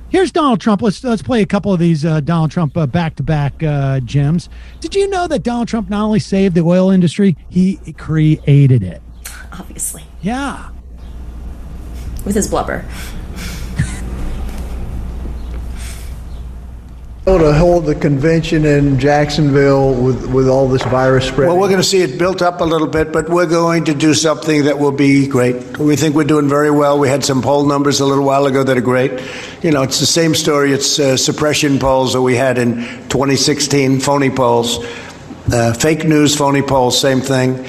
Here's Donald Trump. Let's play a couple of these Donald Trump back-to-back gems. Did you know that Donald Trump not only saved the oil industry, he created it? Obviously. Yeah. With his blubber. To hold the convention in Jacksonville with all this virus spread? Well, we're going to see it built up a little bit, but we're going to do something that will be great. We think we're doing very well. We had some poll numbers a little while ago that are great. You know, it's the same story. It's suppression polls that we had in 2016, phony polls, fake news, phony polls, same thing.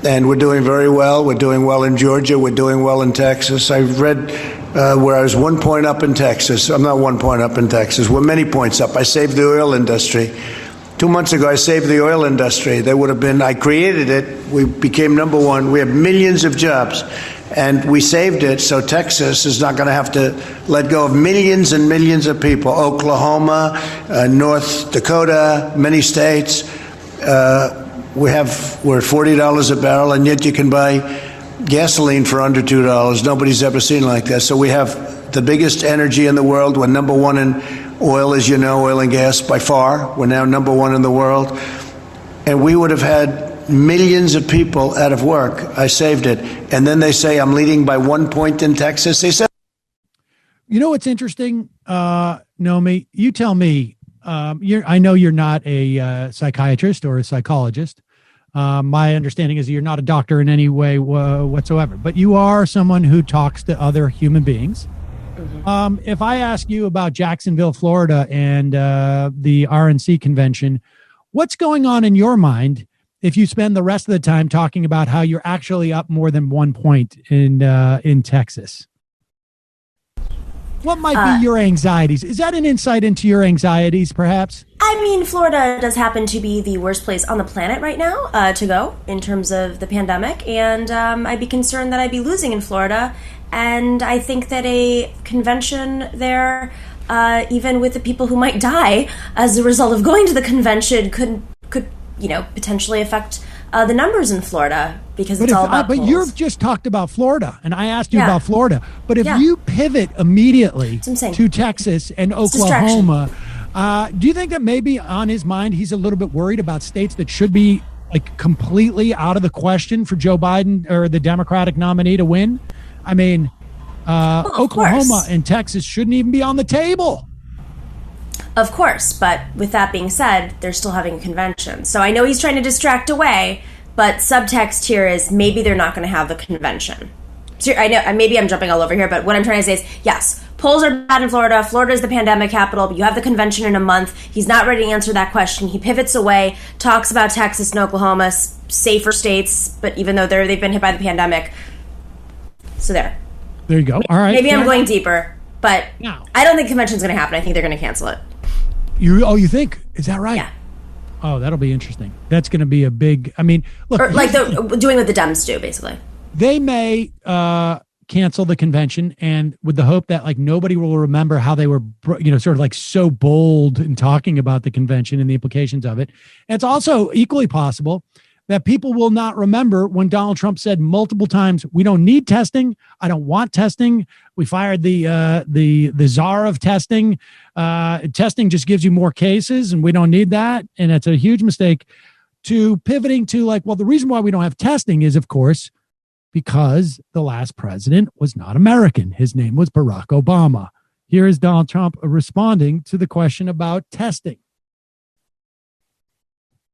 And we're doing very well. We're doing well in Georgia. We're doing well in Texas. I read where I was 1 point up in Texas. I'm not 1 point up in Texas. We're many points up. I saved the oil industry. 2 months ago, I saved the oil industry. There would have been, I created it. We became number one. We have millions of jobs. And we saved it, so Texas is not going to have to let go of millions and millions of people. Oklahoma, North Dakota, many states. We're at $40 a barrel, and yet you can buy gasoline for under $2. Nobody's ever seen like that. So we have the biggest energy in the world. We're number one in oil, as you know, oil and gas by far. We're now number one in the world. And we would have had millions of people out of work. I saved it. And then they say I'm leading by 1 point in Texas. They said, you know what's interesting, Nomi? You tell me. I know you're not a psychiatrist or a psychologist. My understanding is you're not a doctor in any way whatsoever, but you are someone who talks to other human beings. Mm-hmm. If I ask you about Jacksonville, Florida, and the RNC convention, what's going on in your mind if you spend the rest of the time talking about how you're actually up more than 1 point in Texas? What might be your anxieties? Is that an insight into your anxieties, perhaps? I mean, Florida does happen to be the worst place on the planet right now to go in terms of the pandemic. And I'd be concerned that I'd be losing in Florida. And I think that a convention there, even with the people who might die as a result of going to the convention, could potentially affect the numbers in Florida, because it's all about polls. But you've just talked about Florida, and I asked you about Florida. But if you pivot immediately to Texas and Oklahoma, do you think that maybe on his mind he's a little bit worried about states that should be like completely out of the question for Joe Biden or the Democratic nominee to win? I mean, Oklahoma and Texas shouldn't even be on the table. Of course, but with that being said, they're still having a convention. So I know he's trying to distract away, but subtext here is maybe they're not going to have the convention. So I know maybe I'm jumping all over here, but what I'm trying to say is, yes, polls are bad in Florida. Florida is the pandemic capital, but you have the convention in a month. He's not ready to answer that question. He pivots away, talks about Texas and Oklahoma, safer states, but even though they've been hit by the pandemic. So there you go. All right. Maybe I'm going deeper, but I don't think convention's going to happen. I think they're going to cancel it. You think? Is that right? Yeah. Oh, that'll be interesting. That's going to be a big, I mean, look. Or like doing what the Dems do, basically. They may cancel the convention, and with the hope that like nobody will remember how they were, sort of like so bold in talking about the convention and the implications of it. And it's also equally possible that people will not remember when Donald Trump said multiple times, we don't need testing. I don't want testing. We fired the czar of testing. Testing just gives you more cases, and we don't need that. And it's a huge mistake to pivoting to like, well, the reason why we don't have testing is, of course, because the last president was not American. His name was Barack Obama. Here is Donald Trump responding to the question about testing.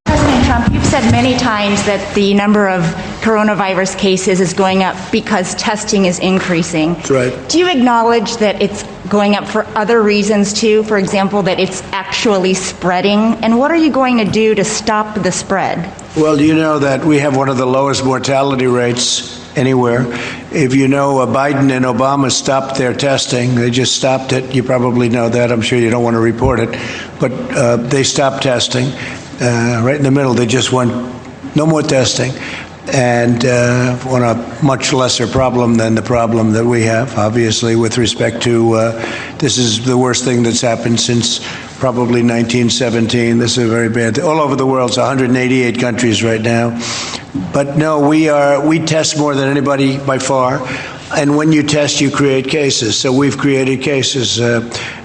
President Trump, you've said many times that the number of coronavirus cases is going up because testing is increasing. That's right. Do you acknowledge that it's going up for other reasons too? For example, that it's actually spreading? And what are you going to do to stop the spread? Well, you know that we have one of the lowest mortality rates anywhere. If you know, Biden and Obama stopped their testing. They just stopped it. You probably know that. I'm sure you don't want to report it. But they stopped testing. Right in the middle, they just went, no more testing. And on a much lesser problem than the problem that we have, obviously, with respect to this is the worst thing that's happened since probably 1917. This is a very bad thing. All over the world, it's 188 countries right now. But no, we test more than anybody by far. And when you test, you create cases. So we've created cases.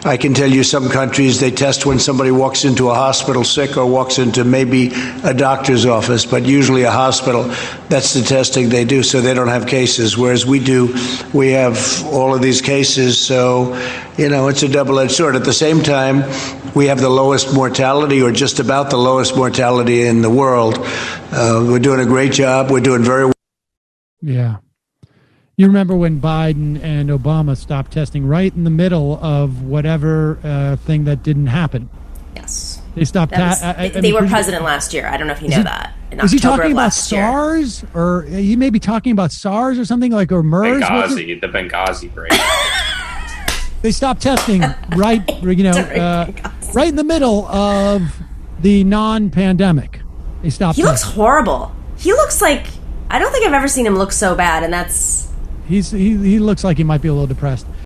I can tell you some countries, they test when somebody walks into a hospital sick or walks into maybe a doctor's office, but usually a hospital. That's the testing they do, so they don't have cases. Whereas we do, we have all of these cases. So, it's a double-edged sword. At the same time, we have the lowest mortality, or just about the lowest mortality in the world. We're doing a great job. We're doing very well. Yeah. You remember when Biden and Obama stopped testing right in the middle of whatever thing that didn't happen? Yes. They stopped. They were president last year. I don't know if you know that. Was he talking about SARS? Or he may be talking about SARS or something like, or MERS? The Benghazi break. They stopped testing right in the middle of the non-pandemic. They stopped. He looks horrible. He looks like, I don't think I've ever seen him look so bad, and that's... He looks like he might be a little depressed.